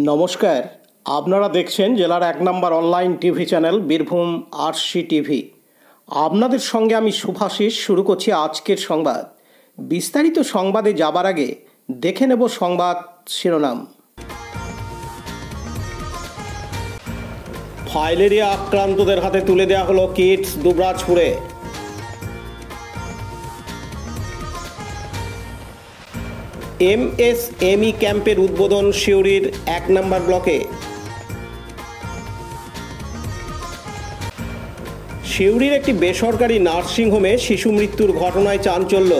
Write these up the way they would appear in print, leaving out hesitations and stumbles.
নমস্কার, আপনারা দেখছেন জেলার 1 নম্বর online TV channel Birbhum RC TV. আপনাদের সঙ্গে আমি শুভাশিস। শুরু করছি আজকের সংবাদ। বিস্তারিত সংবাদে যাবার আগে দেখে নেব সংবাদ শিরোনাম। ফাইলেরিয়া আক্রান্তদের হাতে তুলে দেওয়া হলো কিটস দুবরাজপুরে। এমএসএমই ক্যাম্পের উদ্বোধন সিউড়ির 1 নম্বর ব্লকে। সিউড়ির একটি বেসরকারি নার্সিংহোমে শিশু মৃত্যুর ঘটনায় চাঞ্চল্য।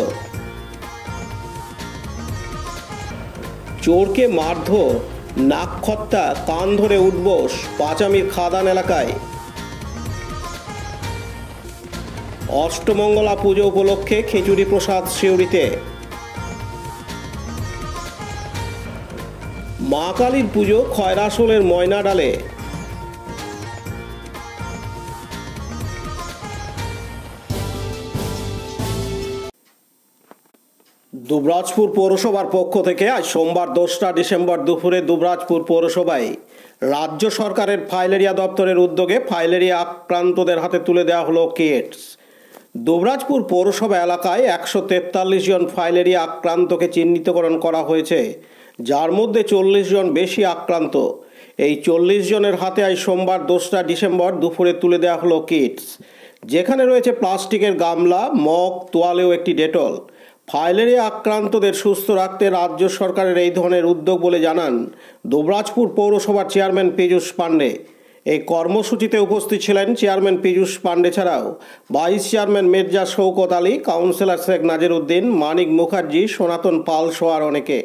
চোরকে মারধর, নাকখত্তা, কান ধরে উঠবোস পাঁচামির খাদান এলাকায়। অষ্টমঙ্গলা পুজো উপলক্ষে খিচুড়ি প্রসাদ সিউড়িতে। মা কালীর পুজো খয়রাসোলের ময়নাডালে। দুবরাজপুর পৌরসভার পক্ষ থেকে আজ সোমবার 2রা ডিসেম্বর দুপুরে দুবরাজপুর পৌরসভায় রাজ্য সরকারের ফাইলেরিয়া দপ্তরের উদ্যোগে ফাইলেরিয়া আক্রান্তদের হাতে তুলে দেওয়া হলো কিটস। দুবরাজপুর পৌরসভা এলাকায় 143 জন ফাইলেরিয়া আক্রান্তকে চিহ্নিতকরণ করা হয়েছে, যার মধ্যে 40 জন বেশি আক্রান্ত। এই 40 জনের হাতে আজ সোমবার 2রা ডিসেম্বর দুপুরে তুলে দেওয়া হলো কিটস, যেখানে রয়েছে প্লাস্টিকের গামলা, মগ, তোয়ালে ও একটি ডেটল। ফাইলেরিয়া আক্রান্তদের সুস্থ রাখতে রাজ্য সরকারের এই ধরনের উদ্যোগ বলে জানান দুবরাজপুর পৌরসভার চেয়ারম্যান পীযূষ পাণ্ডে। এই কর্মসূচিতে উপস্থিত ছিলেন চেয়ারম্যান পীযূষ পাণ্ডে ছাড়াও vice chairman Mirza Shaukat Ali, councillor Sheikh Nazir Uddin, Manik Mukherjee, Sanatan Pal সহ আর অনেকে।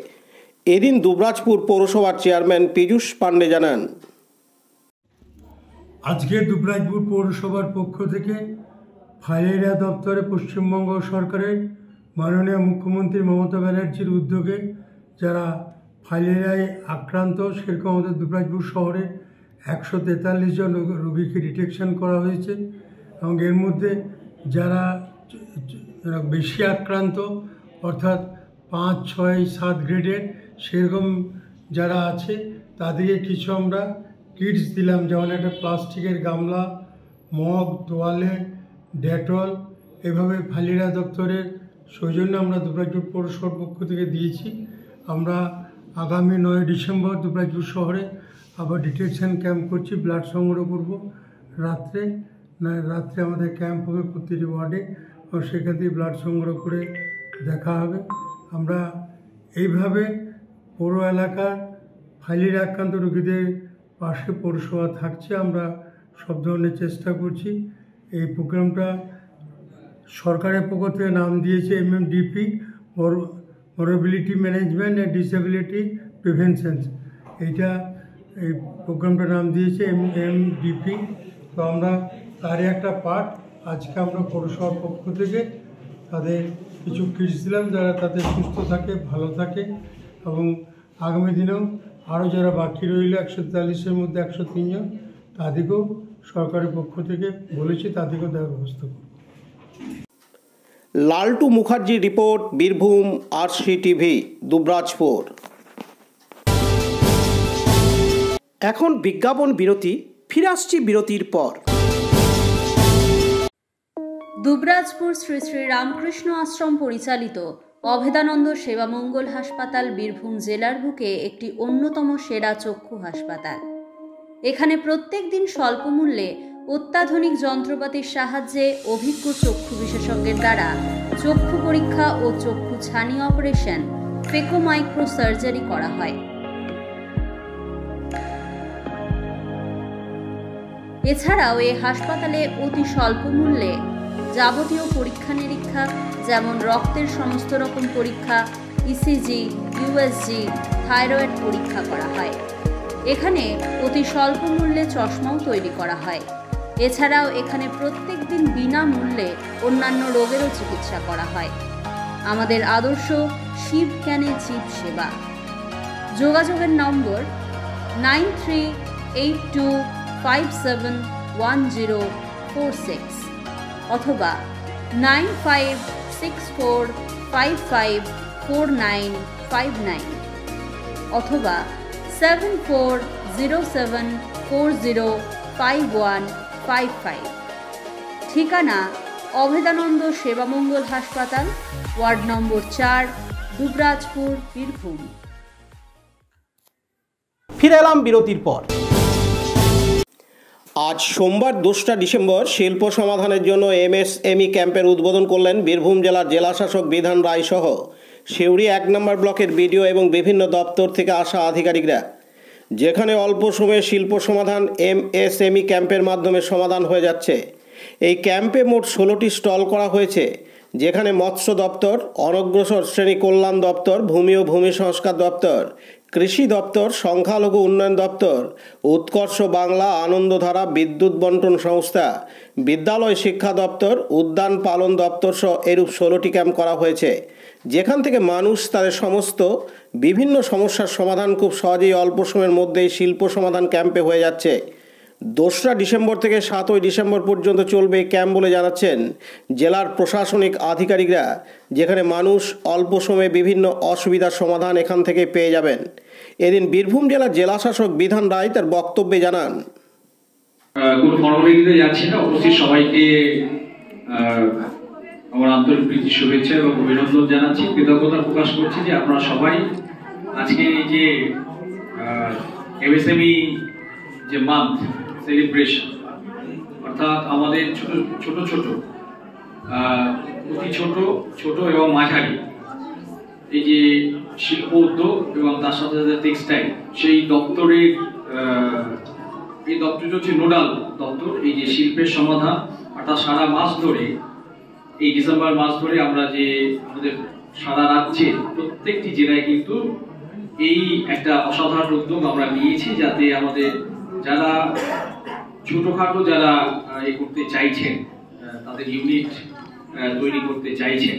এদিন দুবরাজপুর পৌরসভার চেয়ারম্যান পীযূষ পাণ্ডে জানান, আজকে দুবরাজপুর পৌরসভার পক্ষ থেকে ফাইলেরিয়া দপ্তরে পশ্চিমবঙ্গ সরকারের মাননীয় মুখ্যমন্ত্রী মমতা ব্যানার্জির উদ্যোগে যারা ফাইলেরিয়ায় আক্রান্ত, সেরকম আমাদের দুবরাজপুর শহরে 143 জন রোগীকে ডিটেকশন করা হয়েছে এবং এর মধ্যে যারা বেশি আক্রান্ত অর্থাৎ 5, 6, 7 গ্রেডের সেরকম যারা আছে তাদেরকে কিছু আমরা কিটস দিলাম, যেমন একটা প্লাস্টিকের গামলা, মগ, তোয়ালে, ডেটল। এভাবে ফাইলেরিয়া দপ্তরের সৌজন্যে আমরা দুবরাজপুর পৌরসভার পক্ষ থেকে দিয়েছি। আমরা আগামী 9 ডিসেম্বর দুবরাজপুর শহরে আবার ডিটেকশন ক্যাম্প করছি, ব্লাড সংগ্রহ করব। রাত্রে আমাদের ক্যাম্প হবে প্রতিটি ওয়ার্ডে এবং সেখান থেকে ব্লাড সংগ্রহ করে দেখা হবে। আমরা এইভাবে পৌর এলাকার ফাইলেরিয়া আক্রান্ত রোগীদের পাশে পৌরসভা থাকছে। আমরা সব ধরনের চেষ্টা করছি। এই প্রোগ্রামটা সরকারের পক্ষ থেকে নাম দিয়েছে MMDP, morbidity management and disability prevention. এই প্রোগ্রামটার নাম দিয়েছে MMDP। তো আমরা তারই একটা পার্ট আজকে আমরা পৌরসভার পক্ষ থেকে তাদের কিছু কিটস দিলাম, যারা তাদের সুস্থ থাকে, ভালো থাকে এবং আগামী দিনেও আরও যারা বাকি রইল 143-এর মধ্যে 103 জন, তাদেরকেও সরকারের পক্ষ থেকে বলেছি তাদেরকেও দেওয়ার ব্যবস্থা করব। Laltu Mukherjee report, Birbhum RC TV, Dubrajpur. এখন বিজ্ঞাপন বিরতি, ফিরে আসছি বিরতির পর। দুবরাজপুর শ্রী শ্রী রামকৃষ্ণ আশ্রম পরিচালিত অভেদানন্দ সেবা মঙ্গল হাসপাতাল বীরভূম জেলার বুকে একটি অন্যতম সেরা চক্ষু হাসপাতাল। এখানে প্রত্যেক দিন স্বল্প মূল্যে অত্যাধুনিক যন্ত্রপাতির সাহায্যে অভিজ্ঞ চক্ষু বিশেষজ্ঞের দ্বারা চক্ষু পরীক্ষা ও চক্ষু ছানি অপারেশন, ফেকো মাইক্রো সার্জারি করা হয়। এছাড়াও এই হাসপাতালে অতি স্বল্প মূল্যে যাবতীয় পরীক্ষা নিরীক্ষা, যেমন রক্তের সমস্ত রকম পরীক্ষা, ECG, USG, থাইরয়েড পরীক্ষা করা হয়। এখানে অতি স্বল্প মূল্যে চশমাও তৈরি করা হয়। এছাড়াও এখানে প্রত্যেক দিন বিনামূল্যে অন্যান্য রোগেরও চিকিৎসা করা হয়। আমাদের আদর্শ শিব জ্ঞানে জীব সেবা। যোগাযোগের নম্বর 9382571046 অথবা 9564554959 অথবা 7407405155। ঠিকানা অভেদানন্দ সেবামঙ্গল হাসপাতাল, ওয়ার্ড নম্বর 4, দুবরাজপুর, বীরভূম। ফিরে এলাম বিরতির পর। আজ সোমবার 2 ডিসেম্বর শিল্প সমাধানের জন্য MSME ক্যাম্পের উদ্বোধন করলেন বীরভূম জেলার জেলাশাসক বিধান রায় সহ সিউড়ি 1 নম্বর ব্লকের বিডিও এবং বিভিন্ন দপ্তর থেকে আসা আধিকারিকরা, যেখানে অল্প সময়ে শিল্প সমাধান MSME ক্যাম্পের মাধ্যমে সমাধান হয়ে যাচ্ছে। এই ক্যাম্পে মোট 16টি স্টল করা হয়েছে, যেখানে মৎস্য দপ্তর, অনগ্রসর শ্রেণী কল্যাণ দপ্তর, ভূমি ও ভূমি সংস্কার দপ্তর, কৃষি দপ্তর, সংখ্যালঘু উন্নয়ন দপ্তর, উৎকর্ষ বাংলা, আনন্দধারা, বিদ্যুৎ বন্টন সংস্থা, বিদ্যালয় শিক্ষা দপ্তর, উদ্যান পালন দপ্তর সহ এরূপ 16টি ক্যাম্প করা হয়েছে, যেখান থেকে মানুষ তাদের সমস্ত বিভিন্ন সমস্যার সমাধান খুব সহজেই অল্প সময়ের মধ্যেই শিল্প সমাধান ক্যাম্পে হয়ে যাচ্ছে। 2 ডিসেম্বর থেকে 7 ডিসেম্বর পর্যন্ত চলবে এই ক্যাম্প বলে জানাচ্ছেন জেলার প্রশাসনিক আধিকারিকরা, যেখানে মানুষ অল্প সময়ে বিভিন্ন অসুবিধার সমাধান এখান থেকে পেয়ে যাবেন। এদিন বীরভূম জেলার জেলাশাসক বিধান রায় তার বক্তব্যে জানান, কোনো ফর্মালিটিতে যাচ্ছি না, উপস্থিত সবাইকে আমার আন্তরিক প্রীতি, শুভেচ্ছা এবং অভিনন্দন জানাচ্ছি। কৃতজ্ঞতা প্রকাশ করছি যে আপনারা সবাই আজকে এই যে MSME যে মান্থ সেলিব্রেশন, অর্থাৎ আমাদের ছোট ছোট অতি ছোট এবং মাঝারি এই যে শিল্প উদ্যোগ এবং তার সাথে সাথে টেক্সটাইল, সেই দপ্তরের এই দপ্তরটি হচ্ছে নোডাল দপ্তর। এই যে শিল্পের সমাধান, অর্থাৎ সারা মাস ধরে, এই ডিসেম্বর মাস ধরে আমরা যে আমাদের সারা রাজ্যে প্রত্যেকটি জেলায় কিন্তু এই একটা অসাধারণ উদ্যোগ আমরা নিয়েছি, যাতে আমাদের যারা ছোটখাটো যারা করতে চাইছেন, তাদের ইউনিট তৈরি করতে চাইছেন,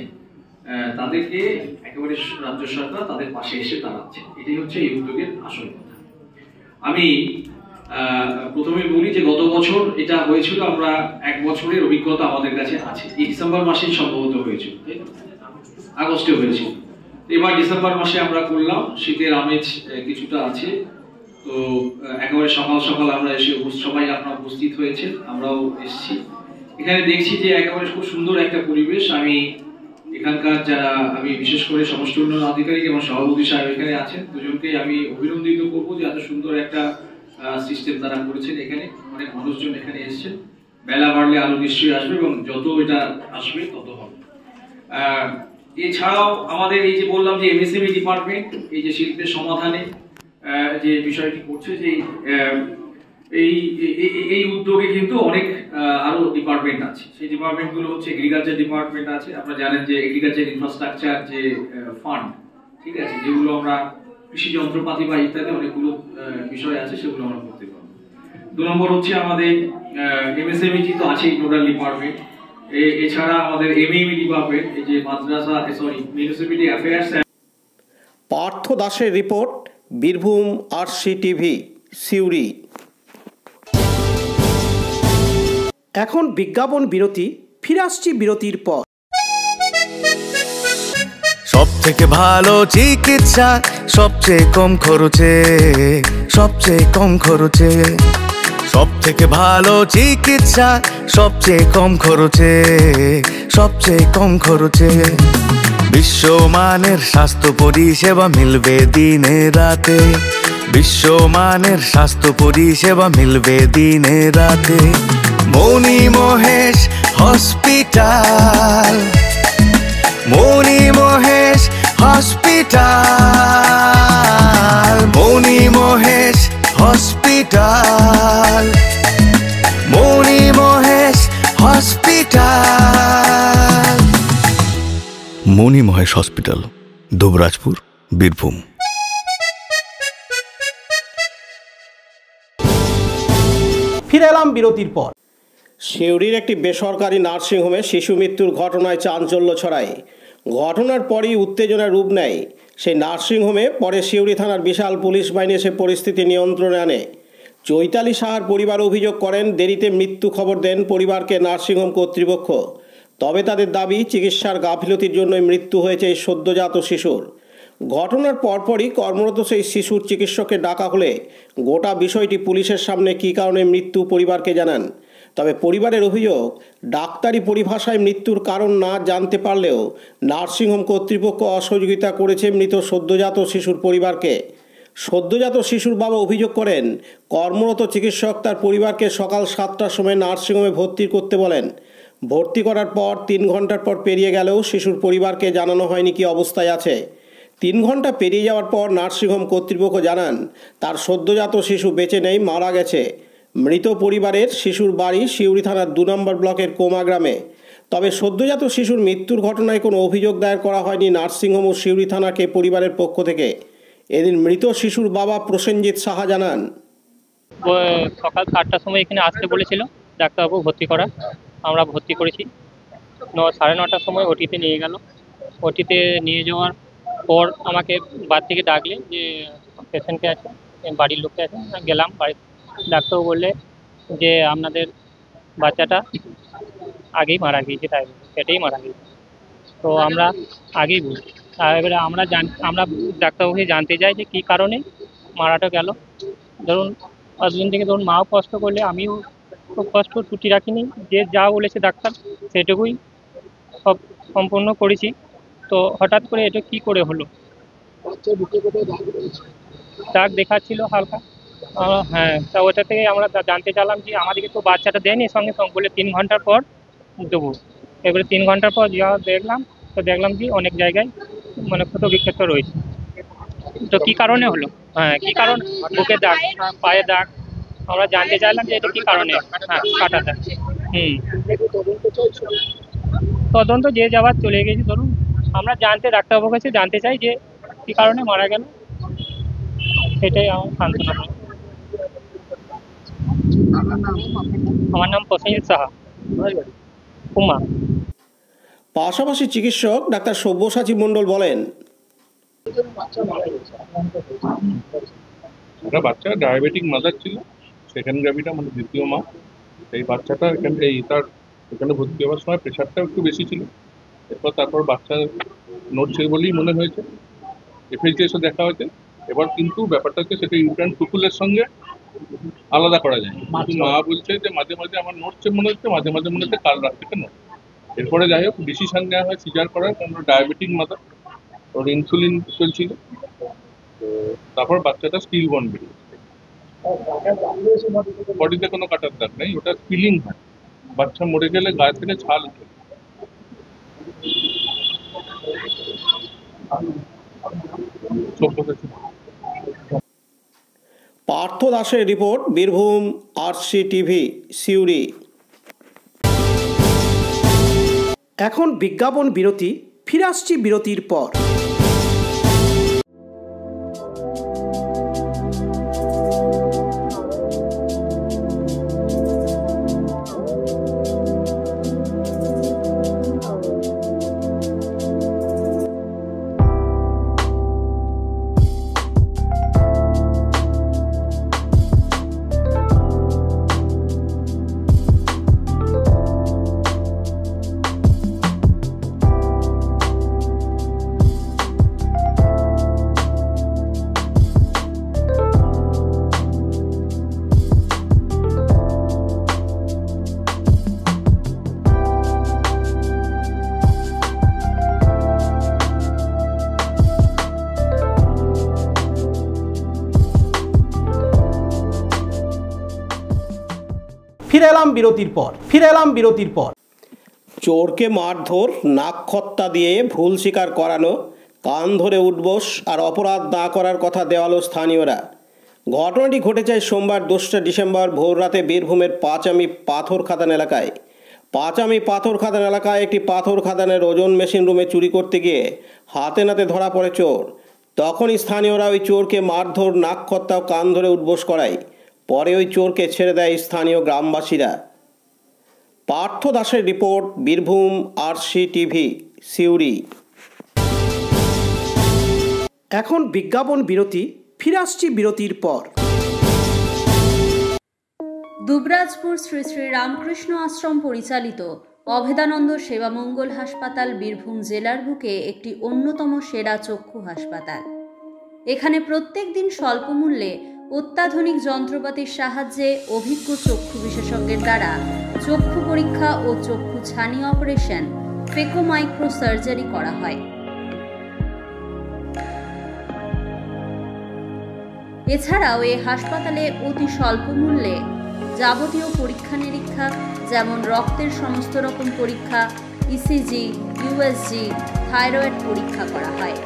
তাদেরকে একেবারে রাজ্য সরকার তাদের পাশে এসে দাঁড়াচ্ছে। এটাই হচ্ছে এই উদ্যোগের আসল কথা। আমি প্রথমে বলি যে গত বছর এটা হয়েছিল, আমরা 1 বছরের অভিজ্ঞতা আমাদের কাছে আছে। এই ডিসেম্বর মাসেই সম্ভবত হয়েছিল, আগস্টে হয়েছিল। এবার ডিসেম্বর মাসে আমরা করলাম, শীতের আমেজ কিছুটা আছে। তো একেবারে সকাল সকাল আমরা এসে সবাই আপনারা উপস্থিত হয়েছে, আমরাও এসেছি। এখানে দেখছি যে একেবারে খুব সুন্দর একটা পরিবেশ। আমি এখানকার যারা, আমি বিশেষ করে সমষ্টি উন্নয়ন আধিকারিক এবং সভাপতি সাহেব এখানে আছেন, দুজনকেই আমি অভিনন্দিত করবো যে এত সুন্দর একটা সিস্টেম তারা করেছেন। এখানে অনেক মানুষজন এখানে এসেছেন। বেলা বাড়লে আরো নিশ্চয়ই আসবে এবং যত এটা আসবে তত হবে। এছাড়াও আমাদের এই যে বললাম যে MSME ডিপার্টমেন্ট এই যে শিল্পের সমাধানে যে বিষয়টি করছে, যে এই উদ্যোগে কিন্তু অনেক আরো ডিপার্টমেন্ট আছে। সেই ডিপার্টমেন্টগুলো হচ্ছে এগ্রিকালচার ডিপার্টমেন্ট আছে। আপনারা জানেন যে এগ্রিকালচার ইনফ্রাস্ট্রাকচার যে ফান্ড, ঠিক আছে, যেগুলো আমরা কৃষি যন্ত্রপাতি বা ইত্যাদি অনেকগুলো বিষয় আছে, সেগুলো আমরা করতে পারবো। 2 নম্বর হচ্ছে আমাদের MSME তো আছে নোডাল ডিপার্টমেন্ট। এছাড়া আমাদের MAME ডিপার্টমেন্ট, এই যে মিউনিসিপ্যালিটি অ্যাফেয়ার্স। পার্থ দাসের রিপোর্ট, বীরভূম RCTV, সিউড়ি। এখন বিজ্ঞাপন বিরতি, ফিরে আসছি বিরতির পর। সব থেকে ভালো চিকিৎসা, সবচেয়ে কম খরচে, সবচেয়ে কম খরচে। সব থেকে ভালো চিকিৎসা, সবচেয়ে কম খরচে, সবচেয়ে কম খরচে। বিশ্বমানের স্বাস্থ্য পরিষেবা মিলবে দিনে রাতে, বিশ্বমানের স্বাস্থ্য পরিষেবা মিলবে দিনে রাতে। মণি মহেশ হসপিটাল, মণি মহেশ হসপিটাল, মণি মহেশ হসপিটাল, মণি মহেশ হসপিটাল। মণি মহেশ হসপিটাল, দুবরাজপুর, বীরভূম। ফিরে এলাম বিরতির পর। সিউড়ির একটি বেসরকারি নার্সিংহোমে শিশু মৃত্যুর ঘটনায় চাঞ্চল্য ছড়ায়। ঘটনার পরই উত্তেজনার রূপ নেয় সেই নার্সিংহোমে। পরে সিউড়ি থানার বিশাল পুলিশ বাহিনী এসে পরিস্থিতি নিয়ন্ত্রণে আনে। চৈতালি সাহার পরিবার অভিযোগ করেন, দেরিতে মৃত্যু খবর দেন পরিবারকে নার্সিংহোম কর্তৃপক্ষ। তবে তাদের দাবি, চিকিৎসার গাফিলতির জন্যই মৃত্যু হয়েছে এই সদ্যজাত শিশুর। ঘটনার পরপরই কর্মরত সেই শিশুর চিকিৎসককে ডাকা হলে গোটা বিষয়টি পুলিশের সামনে কী কারণে মৃত্যু পরিবারকে জানান। তবে পরিবারের অভিযোগ, ডাক্তারি পরিভাষায় মৃত্যুর কারণ না জানতে পারলেও নার্সিংহোম কর্তৃপক্ষ অসহযোগিতা করেছে মৃত সদ্যজাত শিশুর পরিবারকে। সদ্যজাত শিশুর বাবা অভিযোগ করেন, কর্মরত চিকিৎসক তার পরিবারকে সকাল 7টার সময় নার্সিংহোমে ভর্তি করতে বলেন। ভর্তি করার পর 3 ঘন্টার পর পেরিয়ে গেলেও শিশুর পরিবারকে জানানো হয়নি কী অবস্থায় আছে। 3 ঘন্টা পেরিয়ে যাওয়ার পর নার্সিংহোম কর্তৃপক্ষ জানান তার সদ্যজাত শিশু বেঁচে নেই, মারা গেছে। মৃত পরিবারের শিশুর বাড়ি সিউড়ি থানার 2 নম্বর ব্লকের কোমা গ্রামে। তবে সদ্যজাত শিশুর মৃত্যুর ঘটনায় কোনো অভিযোগ দায়ের করা হয়নি নার্সিংহোম ও সিউড়ি থানাকে পরিবারের পক্ষ থেকে। এদিন মৃত শিশুর বাবা প্রসেনজিৎ সাহা জানান, সকাল 7টার সময় এখানে আসতে বলেছিল ডাক্তারবাবু ভর্তি করা, আমরা ভর্তি করেছি। 9:30টার সময় ওটিতে নিয়ে গেল। ওটিতে নিয়ে যাওয়ার পর আমাকে বাড়ি থেকে ডাকলে যে পেশেন্টকে আছে, বাড়ির লোককে আছে। গেলাম বাড়িতে, ডাক্তারবাবু বললে যে আপনাদের বাচ্চাটা আগেই মারা গিয়েছে, তাই পেটেই মারা গিয়েছে। তো আমরা আগেই বুঝি। এবারে আমরা ডাক্তারবাবুকে জানতে চাই যে কী কারণে মারাটা গেল। ধরুন হসপিটাল থেকে ধরুন মাও কষ্ট করলে, আমিও খুব কষ্ট ছুটি রাখিনি, যে যা বলেছে ডাক্তার সেটুকুই সব সম্পূর্ণ করেছি। তো হঠাৎ করে এটা কি করে হলো? দাগ দেখাচ্ছিল হালকা। হ্যাঁ, তা ওটা থেকে আমরা জানতে চাইলাম যে আমাদেরকে তো বাচ্চাটা দেয়নি সঙ্গে সঙ্গে, বলে 3 ঘন্টার পর দেবো। এবারে 3 ঘন্টার পর যা দেখলাম যে অনেক জায়গায় মানে ক্ষত বিক্ষত রয়েছে। তো কী কারণে হলো? হ্যাঁ, কী কারণ? বুকের দাগ, পায়ের দাগ। আমরা জানতে চাইলাম যে এটা কী কারণে। হ্যাঁ, কাটা দাগ। তদন্ত যে যাওয়ার চলে গেছে। ধরুন আমরা ডাক্তারবাবুর কাছে জানতে চাই যে কী কারণে মারা গেল, সেটাই আমার সান্ত্বনা। আমার নাম প্রসেনজিৎ সাহা, কুমা। পাশাপাশি চিকিৎসক ডাক্তার সব্যসাচী মণ্ডল বলেন, একটা বাচ্চা ডায়াবেটিক মাদার ছিল, সেকেন্ড গ্র্যাভিটা মানে দ্বিতীয় মা। এই বাচ্চাটা এখানে ভর্তি হওয়ার সময় প্রেশারটাও একটু বেশি ছিল। তারপর বাচ্চা নড়ছে বলেই মনে হয়েছে, এফএইচডি এসে দেখা হয়েছে। এবার কিন্তু ব্যাপারটা হচ্ছে সেটা ইউট্রাইন টুকুলের সঙ্গে আলাদা করা যায়। মা বলছে যে মাঝে মাঝে আমার নড়ছে মনে হচ্ছে, মাঝে মাঝে মনে হচ্ছে কাল রাত থেকে নড়ছে। এরপরে যাই হোক ডিসিশন নেওয়া হয় সিজার করার, কারণ ডায়াবেটিক মাদার, ওর ইনসুলিন চলছিল। তো তারপর বাচ্চাটা স্টিল বর্ন বেরিয়েছে। বডিতে কোনো কাটার দাগ নেই, ওটা স্পিলিং হয়। বাচ্চা মরে গেলে গায়ে থেকে ছাল উঠে। পার্থ দাসের রিপোর্ট, বীরভূম RCTV সিউড়ি। এখন বিজ্ঞাপন বিরতি, ফিরে আসছি বিরতির পর। ফিরে এলাম বিরতির পর। চোরকে মারধর, নাকখত্তা দিয়ে ভুল স্বীকার করানো, কান ধরে উঠবোস আর অপরাধ না করার কথা দেওয়ালো স্থানীয়রা। ঘটনাটি ঘটেছে সোমবার 2 ডিসেম্বর ভোররাতে বীরভূমের পাঁচামি পাথর খাদান এলাকায়। পাঁচামি পাথর খাদান এলাকায় একটি পাথর খাদানের ওজন মেশিন রুমে চুরি করতে গিয়ে হাতে নাতে ধরা পড়ে চোর। তখনই স্থানীয়রা ওই চোরকে মারধর, নাকখত্তা ও কান ধরে উঠবোস করায়। পরে ওই চোরকে ছেড়ে দেয় স্থানীয় গ্রামবাসীরা। পার্থ দাসের রিপোর্ট, বীরভূম RCTV সিউড়ি। এখন বিজ্ঞাপন বিরতি, ফিরে আসছি বিরতির পর। দুবরাজপুর শ্রী শ্রী রামকৃষ্ণ আশ্রম পরিচালিত অভেদানন্দ সেবামঙ্গল হাসপাতাল বীরভূম জেলার বুকে একটি অন্যতম সেরা চক্ষু হাসপাতাল। এখানে প্রত্যেক দিন স্বল্প মূল্যে অত্যাধুনিক যন্ত্রপাতির সাহায্যে অভিজ্ঞ চক্ষু বিশেষজ্ঞের দ্বারা চক্ষু পরীক্ষা ও চক্ষু ছানি অপারেশন, ফেকো মাইক্রো সার্জারি করা হয়। এছাড়াও এই হাসপাতালে অতি স্বল্প মূল্যে যাবতীয় পরীক্ষা নিরীক্ষা যেমন রক্তের সমস্ত রকম পরীক্ষা, ইসিজি, ইউএসজি, থাইরয়েড পরীক্ষা করা হয়।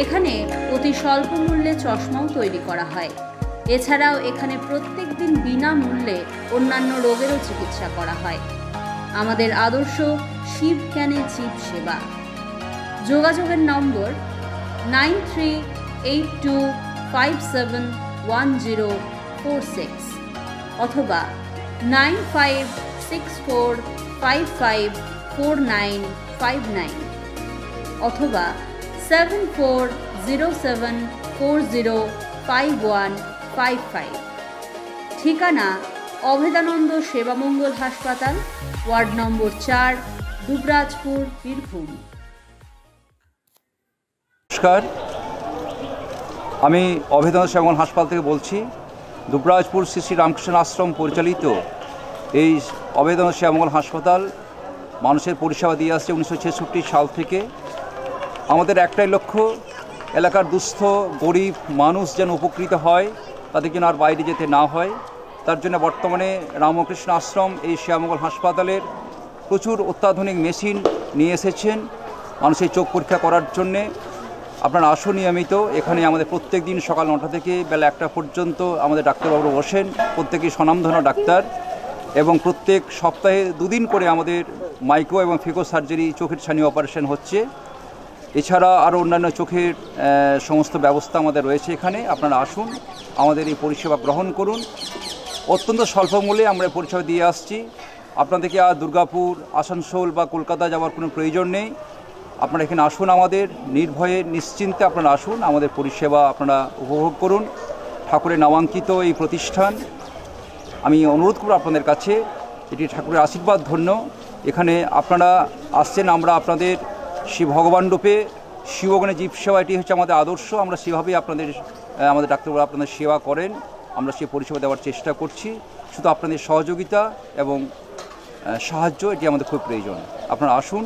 এখানে অতি স্বল্প মূল্যে চশমাও তৈরি করা হয়। এছাড়াও এখানে প্রত্যেক দিন বিনামূল্যে অন্যান্য রোগেরও চিকিৎসা করা হয়। আমাদের আদর্শ শিব ক্যানে চিপ সেবা। যোগাযোগের নম্বর 9382571046 অথবা 9564554959 অথবা 7407405155। ঠিকানা অভেদানন্দ সেবামঙ্গল হাসপাতাল, ওয়ার্ড নম্বর 4, দুবরাজপুর, বীরভূম। নমস্কার, আমি অভেদানন্দ সেবামঙ্গল হাসপাতাল থেকে বলছি। দুবরাজপুর শ্রী শ্রী রামকৃষ্ণ আশ্রম পরিচালিত এই অভেদানন্দ সেবামঙ্গল হাসপাতাল মানুষের পরিষেবা দিয়ে আসছে 1966 সাল থেকে। আমাদের একটাই লক্ষ্য, এলাকার দুস্থ গরিব মানুষ যেন উপকৃত হয়, তাদের যেন আর বাইরে যেতে না হয়। তার জন্য বর্তমানে রামকৃষ্ণ আশ্রম এই সেবামঙ্গল হাসপাতালের প্রচুর অত্যাধুনিক মেশিন নিয়ে এসেছেন মানুষের চোখ পরীক্ষা করার জন্যে। আপনারা আসুন নিয়মিত। এখানে আমাদের প্রত্যেক দিন সকাল 9টা থেকে বেলা 1টা পর্যন্ত আমাদের ডাক্তারবাবু বসেন, প্রত্যেকেই স্বনামধন্য ডাক্তার, এবং প্রত্যেক সপ্তাহে 2 দিন করে আমাদের মাইক্রো এবং ফিকো সার্জারি, চোখের ছানি অপারেশন হচ্ছে। এছাড়া আরও অন্যান্য চোখের সমস্ত ব্যবস্থা আমাদের রয়েছে এখানে। আপনারা আসুন, আমাদের এই পরিষেবা গ্রহণ করুন। অত্যন্ত স্বল্প মূল্যে আমরা পরিষেবা দিয়ে আসছি। আপনাদেরকে আর দুর্গাপুর, আসানসোল বা কলকাতা যাওয়ার কোনো প্রয়োজন নেই। আপনারা এখানে আসুন, আমাদের নির্ভয়ে নিশ্চিন্তে আপনারা আসুন, আমাদের পরিষেবা আপনারা উপভোগ করুন। ঠাকুরের নামাঙ্কিত এই প্রতিষ্ঠান, আমি অনুরোধ করব আপনাদের কাছে, এটি ঠাকুরের আশীর্বাদ ধন্য। এখানে আপনারা আসছেন, আমরা আপনাদের শিব ভগবান রূপে শিবগণে জীব সেবা, এটি হচ্ছে আমাদের আদর্শ। আমরা সেভাবেই আমাদের ডাক্তারবাবু আপনাদের সেবা করেন, আমরা সে পরিষেবা দেওয়ার চেষ্টা করছি। শুধু আপনাদের সহযোগিতা এবং সাহায্য এটি আমাদের খুব প্রয়োজন। আপনারা আসুন,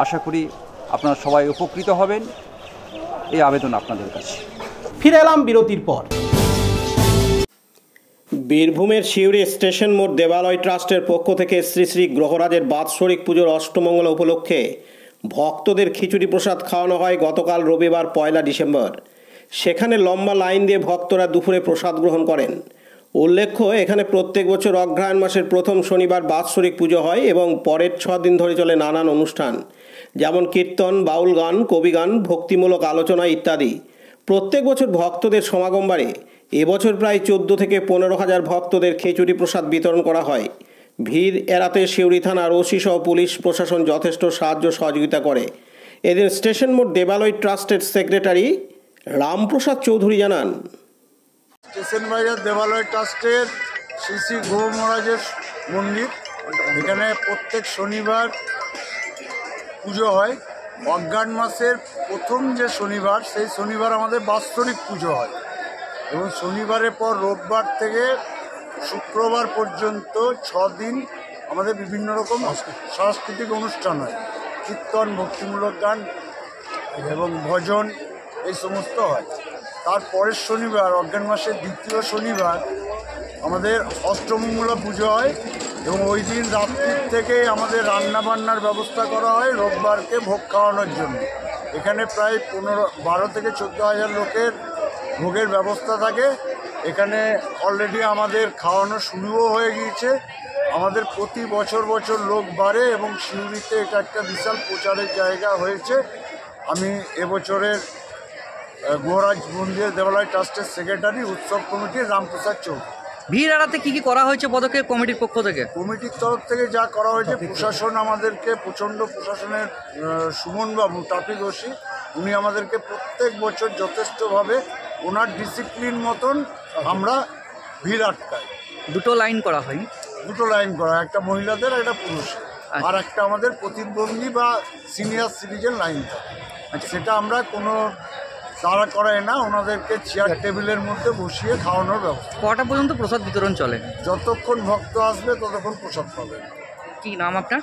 আশা করি আপনারা সবাই উপকৃত হবেন, এই আবেদন আপনাদের কাছে। ফিরে এলাম বিরতির পর। বীরভূমের সিউড়ি স্টেশন মোড় দেবালয় ট্রাস্টের পক্ষ থেকে শ্রী শ্রী গ্রহরাজের বাৎসরিক পুজোর অষ্টমঙ্গল উপলক্ষে ভক্তদের খিচুড়ি প্রসাদ খাওয়ানো হয় গতকাল রবিবার 1 ডিসেম্বর। সেখানে লম্বা লাইন দিয়ে ভক্তরা দুপুরে প্রসাদ গ্রহণ করেন। উল্লেখ্য, এখানে প্রত্যেক বছর অগ্রহায়ণ মাসের প্রথম শনিবার বাৎসরিক পুজো হয় এবং পরের 6 দিন ধরে চলে নানান অনুষ্ঠান, যেমন কীর্তন, বাউল গান, কবিগান, ভক্তিমূলক আলোচনা ইত্যাদি। প্রত্যেক বছর ভক্তদের সমাগম বাড়ে। এবছর প্রায় 14 থেকে 15,000 ভক্তদের খিচুড়ি প্রসাদ বিতরণ করা হয়। ভিড় এড়াতে সিউড়ি থানার ওসি সহ পুলিশ প্রশাসন যথেষ্ট সাহায্য সহযোগিতা করে। এদিন স্টেশন মোড় দেবালয় ট্রাস্টের সেক্রেটারি রামপ্রসাদ চৌধুরী জানান, স্টেশন বাজার দেবালয় ট্রাস্টের শ্রী শ্রী গ্রহ মহারাজের মন্দির, এখানে প্রত্যেক শনিবার পুজো হয়। অগ্রহায়ণ মাসের প্রথম যে শনিবার, সেই শনিবার আমাদের বাৎসরিক পুজো হয় এবং শনিবারের পর রোববার থেকে শুক্রবার পর্যন্ত 6 দিন আমাদের বিভিন্ন রকম সাংস্কৃতিক অনুষ্ঠান হয়। কীর্তন, ভক্তিমূলক গান এবং ভজন এই সমস্ত হয়। তারপরের শনিবার, অগ্রহায়ণ মাসের দ্বিতীয় শনিবার, আমাদের অষ্টমঙ্গলা পুজো হয় এবং ওই দিন রাত্রির থেকে আমাদের রান্নাবান্নার ব্যবস্থা করা হয় রোববারকে ভোগ খাওয়ানোর জন্য। এখানে প্রায় 12 থেকে 14,000 লোকের ভোগের ব্যবস্থা থাকে। এখানে অলরেডি আমাদের খাওয়ানো শুরুও হয়ে গিয়েছে। আমাদের প্রতি বছর লোক বাড়ে এবং সিউড়িতে এটা একটা বিশাল প্রচারের জায়গা হয়েছে। আমি এবছরের গ্রহরাজ মন্দির দেবালয় ট্রাস্টের সেক্রেটারি, উৎসব কমিটির রামপ্রসাদ চৌধুরী। ভিড় এড়াতে কী কী করা হয়েছে পদক্ষেপ কমিটির পক্ষ থেকে? কমিটির তরফ থেকে যা করা হয়েছে, প্রশাসন আমাদেরকে প্রশাসনের সুমনবাবু, ট্রাফিক ওসি, উনি আমাদেরকে প্রত্যেক বছর যথেষ্টভাবে ওনার ডিসিপ্লিন মতন আমরা ভিড় আটকাই। 2টো লাইন করা হয়? 2টো লাইন করা, একটা মহিলাদের, একটা পুরুষের। আর একটা আমাদের প্রতিবন্ধী বা সিনিয়র সিটিজেন লাইন থাকে। সেটা আমরা কোনো তাড়া করাই না, ওনাদেরকে চেয়ার টেবিলের মধ্যে বসিয়ে খাওয়ানোর ব্যবস্থা। কটা পর্যন্ত প্রসাদ বিতরণ চলে? যতক্ষণ ভক্ত আসবে ততক্ষণ প্রসাদ পাবে। কি নাম আপনার?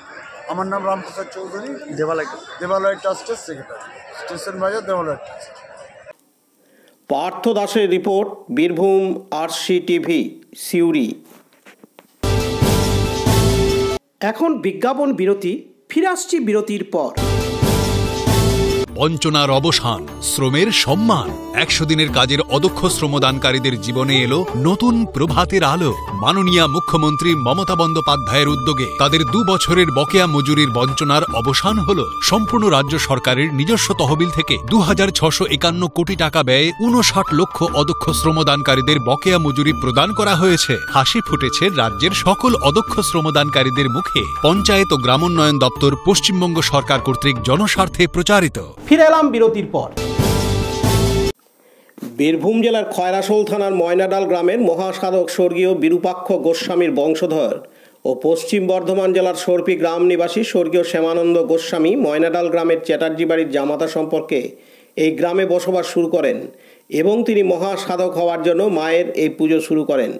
আমার নাম রামপ্রসাদ চৌধুরী, দেবালয় ট্রাস্টের সেক্রেটারি, স্টেশন বাজার দেবালয় ট্রাস্ট। পার্থ দাসের রিপোর্ট, বীরভূম RCTV, সিউড়ি। এখন বিজ্ঞাপন বিরতি, ফিরে আসছি বিরতির পর। বঞ্চনার অবসান, শ্রমের সম্মান। 100 দিনের কাজের অদক্ষ শ্রমদানকারীদের জীবনে এলো নতুন প্রভাতের আলো। মাননীয় মুখ্যমন্ত্রী মমতা বন্দ্যোপাধ্যায়ের উদ্যোগে তাদের 2 বছরের বকেয়া মজুরির বঞ্চনার অবসান হলো। সম্পূর্ণ রাজ্য সরকারের নিজস্ব তহবিল থেকে 2651 কোটি টাকা ব্যয়ে 59 লক্ষ অদক্ষ শ্রমদানকারীদের বকেয়া মজুরি প্রদান করা হয়েছে। হাসি ফুটেছে রাজ্যের সকল অদক্ষ শ্রমদানকারীদের মুখে। পঞ্চায়েত ও গ্রামোন্নয়ন দপ্তর, পশ্চিমবঙ্গ সরকার কর্তৃক জনস্বার্থে প্রচারিত। ফিরে এলাম বিরতির পর। বীরভূম জেলার খয়রাশোল থানার ময়নাডাল গ্রামের মহাসাধক স্বর্গীয় বিরূপাক্ষ গোস্বামীর বংশধর ও পশ্চিম বর্ধমান জেলার সর্পি গ্রাম নিবাসী স্বর্গীয় শ্যামানন্দ গোস্বামী ময়নাডাল গ্রামের চ্যাটার্জি বাড়ির জামাতা সম্পর্কে এই গ্রামে বসবাস শুরু করেন এবং তিনি মহাসাধক হওয়ার জন্য মায়ের এই পুজো শুরু করেন।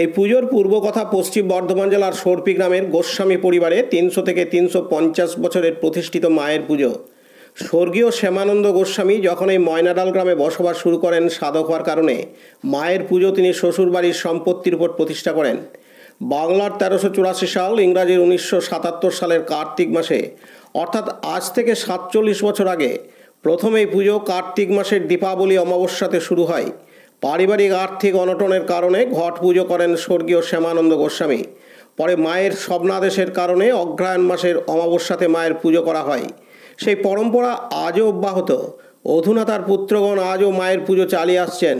এই পুজোর পূর্বকথা পশ্চিম বর্ধমান জেলার সর্পি গ্রামের গোস্বামী পরিবারে 300 থেকে 350 বছরের প্রতিষ্ঠিত মায়ের পুজো। স্বর্গীয় শ্যামানন্দ গোস্বামী যখন এই ময়নাডাল গ্রামে বসবাস শুরু করেন, সাধক হওয়ার কারণে মায়ের পুজো তিনি শ্বশুরবাড়ির সম্পত্তির উপর প্রতিষ্ঠা করেন। বাংলার 1384 সাল, ইংরাজির 1977 সালের কার্তিক মাসে, অর্থাৎ আজ থেকে 47 বছর আগে প্রথম এই পুজো কার্তিক মাসের দীপাবলি অমাবস্যাতে শুরু হয়। পারিবারিক আর্থিক অনটনের কারণে ঘট পুজো করেন স্বর্গীয় শ্যামানন্দ গোস্বামী। পরে মায়ের স্বপ্নাদেশের কারণে অগ্রহায়ণ মাসের অমাবস্যাতে মায়ের পুজো করা হয়। সেই পরম্পরা আজও অব্যাহত। অধুনা তার পুত্রগণ আজও মায়ের পুজো চালিয়ে আসছেন।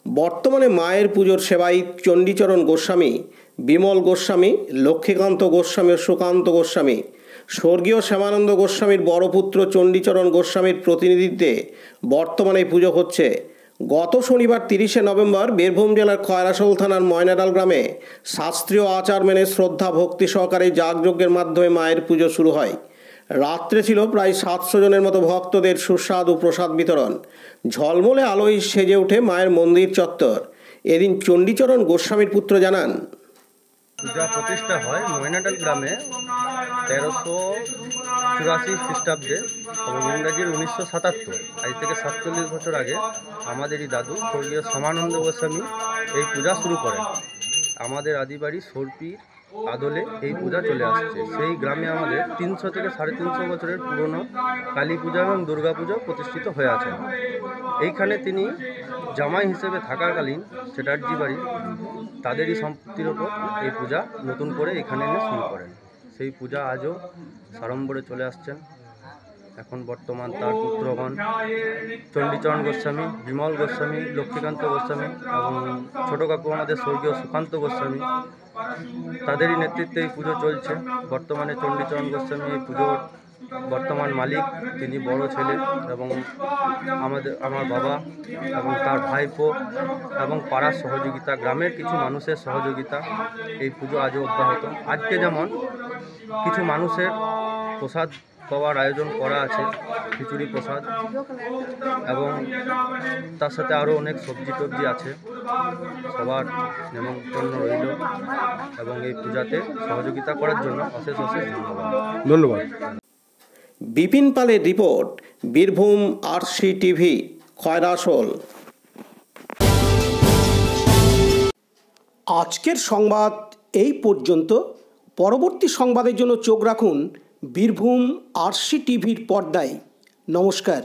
বর্তমানে মায়ের পুজোর সেবায় চণ্ডীচরণ গোস্বামী, বিমল গোস্বামী, লক্ষ্মীকান্ত গোস্বামী ও সুকান্ত গোস্বামী। স্বর্গীয় শ্যামানন্দ গোস্বামীর বড় পুত্র চণ্ডীচরণ গোস্বামীর প্রতিনিধিত্বে বর্তমানে এই পুজো হচ্ছে। গত শনিবার 30শে নভেম্বর বীরভূম জেলার খয়রাশোল থানার ময়নাডাল গ্রামে শাস্ত্রীয় আচার মেনে শ্রদ্ধা ভক্তি সহকারে যাগযজ্ঞের মাধ্যমে মায়ের পুজো শুরু হয়। রাত্রে ছিল প্রায় 700 জনের মতো ভক্তদের সুস্বাদু প্রসাদ বিতরণ। ঝলমলে আলোয় সেজে ওঠে মায়ের মন্দির চত্বর। এদিন চণ্ডীচরণ গোস্বামীর পুত্র জানান, পূজা প্রতিষ্ঠা হয় ময়নাডাল গ্রামে 1384 খ্রিস্টাব্দে এবং ইংরাজির 1977, আজ থেকে 47 বছর আগে আমাদেরই দাদু স্বর্গীয় শ্যামানন্দ গোস্বামী এই পূজা শুরু করেন। আমাদের আদিবাড়ি সর্পির আদলে এই পূজা চলে আসছে। সেই গ্রামে আমাদের 300 থেকে 350 বছরের পুরনো কালী পূজা এবং দুর্গা পুজো প্রতিষ্ঠিত হয়ে আছে। এইখানে তিনি জামাই হিসেবে থাকাকালীন চ্যাটার্জি বাড়ি তাদেরই সম্পত্তির ওপর এই পূজা নতুন করে এখানে এনে শুরু করেন। সেই পূজা আজও সাড়ম্বরে চলে আসছেন। এখন বর্তমান তার পুত্রগণ চণ্ডীচরণ গোস্বামী, বিমল গোস্বামী, লক্ষ্মীকান্ত গোস্বামী এবং ছোটো কাকু আমাদের স্বর্গীয় সুকান্ত গোস্বামী, তাদেরই নেতৃত্বে এই পুজো চলছে। বর্তমানে চণ্ডীচরণ গোস্বামী এই পুজোর বর্তমান মালিক, তিনি বড় ছেলে এবং আমার বাবা এবং তার ভাইপো এবং পাড়ার সহযোগিতা, গ্রামের কিছু মানুষের সহযোগিতা এই পুজো আজও অব্যাহত। আজকে যেমন কিছু মানুষের প্রসাদ পাওয়ার আয়োজন করা আছে, খিচুড়ি প্রসাদ, এবং তার সাথে আরও অনেক সবজি টবজি আছে। সবার নেমন্তন্ন রইল এবং এই পূজাতে সহযোগিতা করার জন্য অশেষ অশেষ ধন্যবাদ। বিপিন পালের রিপোর্ট, বীরভূম RCTV, খয়রাশোল। আজকের সংবাদ এই পর্যন্ত। পরবর্তী সংবাদের জন্য চোখ রাখুন বীরভূম RCTVর পর্দায়। নমস্কার।